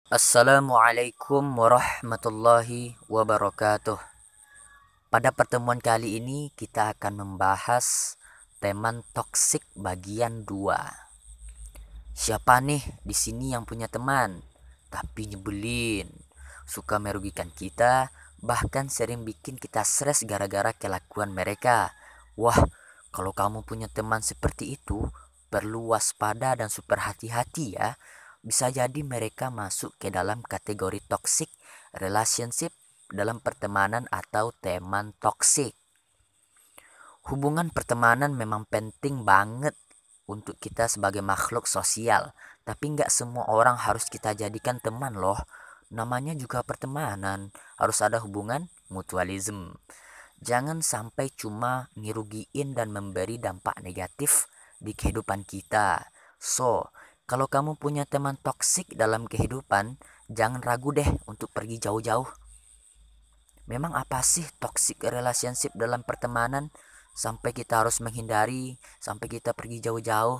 Assalamualaikum warahmatullahi wabarakatuh. Pada pertemuan kali ini kita akan membahas teman toksik bagian 2. Siapa nih di sini yang punya teman tapi nyebelin, suka merugikan kita, bahkan sering bikin kita stres gara-gara kelakuan mereka? Wah, kalau kamu punya teman seperti itu, perlu waspada dan super hati-hati ya. Bisa jadi mereka masuk ke dalam kategori toxic relationship dalam pertemanan atau teman toksik. Hubungan pertemanan memang penting banget untuk kita sebagai makhluk sosial. Tapi nggak semua orang harus kita jadikan teman loh. Namanya juga pertemanan, harus ada hubungan mutualism. Jangan sampai cuma ngerugiin dan memberi dampak negatif di kehidupan kita. So, kalau kamu punya teman toksik dalam kehidupan, jangan ragu deh untuk pergi jauh-jauh. Memang apa sih toxic relationship dalam pertemanan sampai kita harus menghindari, sampai kita pergi jauh-jauh?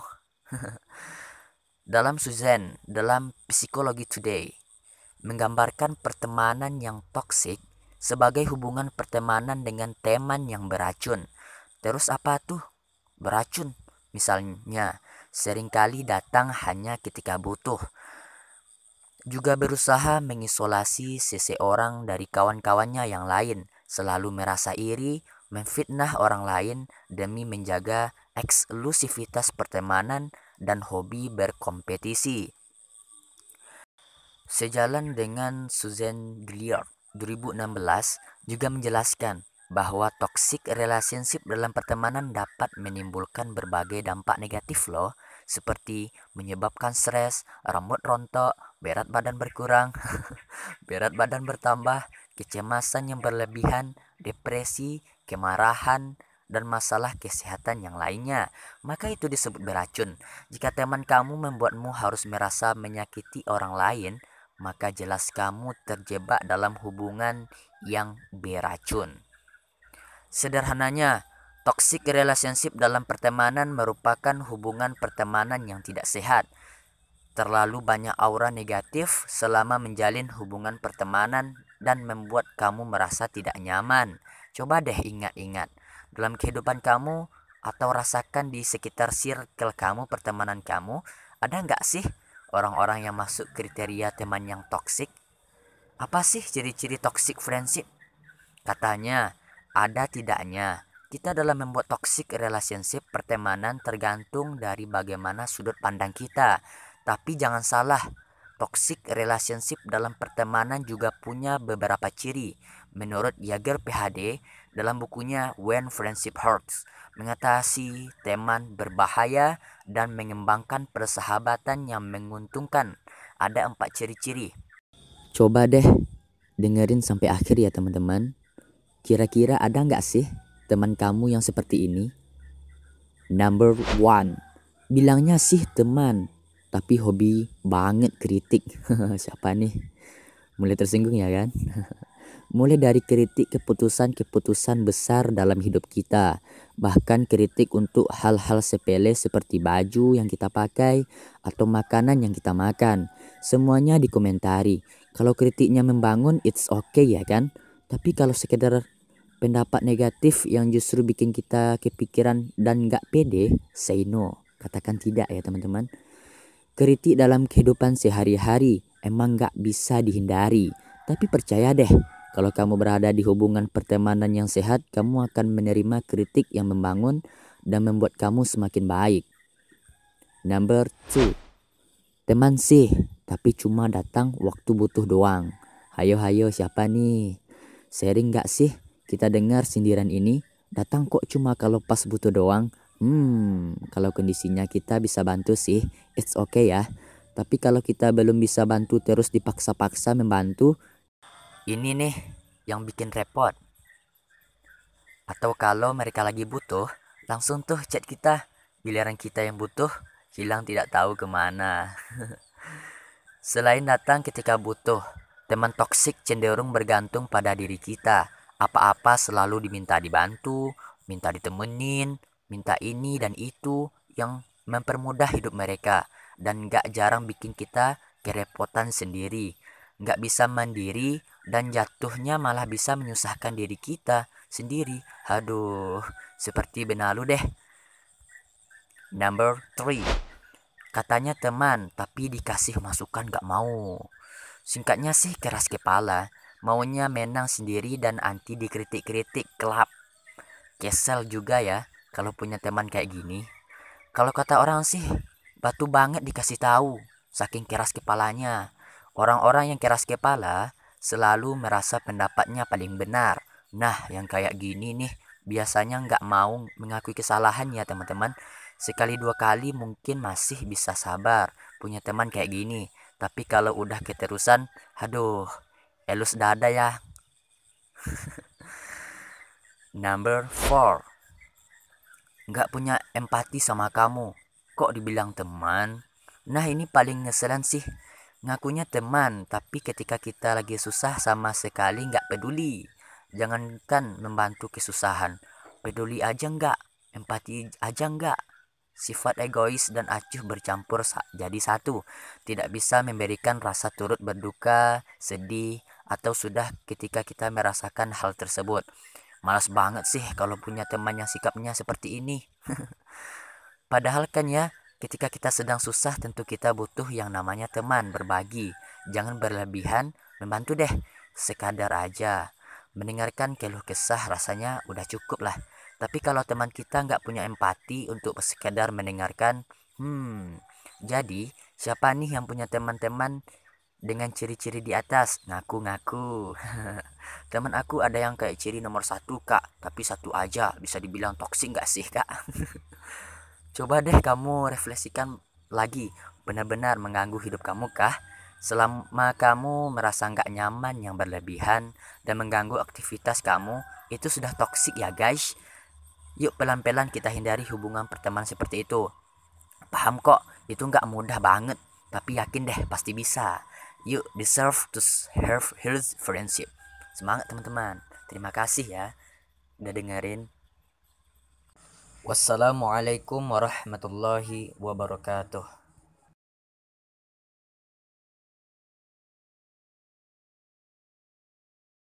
Dalam Suzanne, dalam Psikologi Today, menggambarkan pertemanan yang toksik sebagai hubungan pertemanan dengan teman yang beracun. Terus apa tuh beracun? Misalnya, seringkali datang hanya ketika butuh. Juga berusaha mengisolasi seseorang dari kawan-kawannya yang lain, selalu merasa iri, memfitnah orang lain demi menjaga eksklusivitas pertemanan dan hobi berkompetisi. Sejalan dengan Susan Gilliard 2016 juga menjelaskan bahwa toxic relationship dalam pertemanan dapat menimbulkan berbagai dampak negatif loh, seperti menyebabkan stres, rambut rontok, berat badan berkurang, berat badan bertambah, kecemasan yang berlebihan, depresi, kemarahan, dan masalah kesehatan yang lainnya. Maka itu disebut beracun. Jika teman kamu membuatmu harus merasa menyakiti orang lain, maka jelas kamu terjebak dalam hubungan yang beracun. Sederhananya, toxic relationship dalam pertemanan merupakan hubungan pertemanan yang tidak sehat. Terlalu banyak aura negatif selama menjalin hubungan pertemanan dan membuat kamu merasa tidak nyaman. Coba deh ingat-ingat, dalam kehidupan kamu atau rasakan di sekitar circle kamu, pertemanan kamu, ada nggak sih orang-orang yang masuk kriteria teman yang toksik? Apa sih ciri-ciri toxic friendship? Katanya, ada tidaknya kita dalam membuat toxic relationship pertemanan tergantung dari bagaimana sudut pandang kita. Tapi jangan salah, toxic relationship dalam pertemanan juga punya beberapa ciri. Menurut Yager PhD dalam bukunya When Friendship Hurts, mengatasi teman berbahaya dan mengembangkan persahabatan yang menguntungkan. Ada 4 ciri-ciri. Coba deh dengerin sampai akhir ya teman-teman. Kira-kira ada nggak sih teman kamu yang seperti ini? Number one, bilangnya sih teman, tapi hobi banget kritik. Siapa nih? Mulai tersinggung ya kan? Mulai dari kritik keputusan-keputusan besar dalam hidup kita, bahkan kritik untuk hal-hal sepele seperti baju yang kita pakai atau makanan yang kita makan. Semuanya dikomentari. Kalau kritiknya membangun, it's okay ya kan? Tapi kalau sekedar pendapat negatif yang justru bikin kita kepikiran dan gak pede, say no. Katakan tidak ya teman-teman. Kritik dalam kehidupan sehari-hari emang gak bisa dihindari. Tapi percaya deh, kalau kamu berada di hubungan pertemanan yang sehat, kamu akan menerima kritik yang membangun dan membuat kamu semakin baik. Number two, teman sih, tapi cuma datang waktu butuh doang. Hayo siapa nih? Sharing gak sih? Kita dengar sindiran ini, datang kok cuma kalau pas butuh doang. Kalau kondisinya kita bisa bantu sih, it's okay ya. Tapi kalau kita belum bisa bantu terus dipaksa-paksa membantu, ini nih yang bikin repot. Atau kalau mereka lagi butuh, langsung tuh chat kita. Giliran kita yang butuh, hilang tidak tahu kemana. Selain datang ketika butuh, teman toksik cenderung bergantung pada diri kita. Apa-apa selalu diminta dibantu, minta ditemenin, minta ini dan itu yang mempermudah hidup mereka. Dan gak jarang bikin kita kerepotan sendiri, nggak bisa mandiri, dan jatuhnya malah bisa menyusahkan diri kita sendiri. Aduh, seperti benalu deh. Number 3. Katanya teman, tapi dikasih masukan gak mau. Singkatnya sih keras kepala, maunya menang sendiri dan anti dikritik-kritik, kelap. Kesel juga ya kalau punya teman kayak gini. Kalau kata orang sih, batu banget dikasih tahu, saking keras kepalanya. Orang-orang yang keras kepala selalu merasa pendapatnya paling benar. Nah, yang kayak gini nih biasanya nggak mau mengakui kesalahan ya teman-teman. Sekali dua kali mungkin masih bisa sabar punya teman kayak gini. Tapi kalau udah keterusan, aduh, elus dada ya. Number 4. Nggak punya empati sama kamu. Kok dibilang teman? Nah, ini paling ngeselan sih. Ngakunya teman, tapi ketika kita lagi susah sama sekali nggak peduli. Jangankan membantu kesusahan, peduli aja nggak, empati aja nggak. Sifat egois dan acuh bercampur jadi satu. Tidak bisa memberikan rasa turut berduka, sedih, atau sudah ketika kita merasakan hal tersebut. Malas banget sih kalau punya teman yang sikapnya seperti ini. Padahal kan ya, ketika kita sedang susah tentu kita butuh yang namanya teman, berbagi. Jangan berlebihan, membantu deh, sekadar aja. Mendengarkan keluh kesah rasanya udah cukup lah. Tapi kalau teman kita nggak punya empati untuk sekedar mendengarkan, jadi siapa nih yang punya teman-teman dengan ciri-ciri di atas? Ngaku-ngaku. Teman aku ada yang kayak ciri nomor 1 kak, tapi satu aja, bisa dibilang toksik nggak sih kak? Coba deh kamu refleksikan lagi, benar-benar mengganggu hidup kamu kah? Selama kamu merasa nggak nyaman yang berlebihan dan mengganggu aktivitas kamu, itu sudah toksik ya guys. Yuk pelan-pelan kita hindari hubungan pertemanan seperti itu. Paham kok, itu nggak mudah banget, tapi yakin deh pasti bisa. Yuk deserve to have healthy friendship. Semangat teman-teman. Terima kasih ya udah dengerin. Wassalamualaikum warahmatullahi wabarakatuh.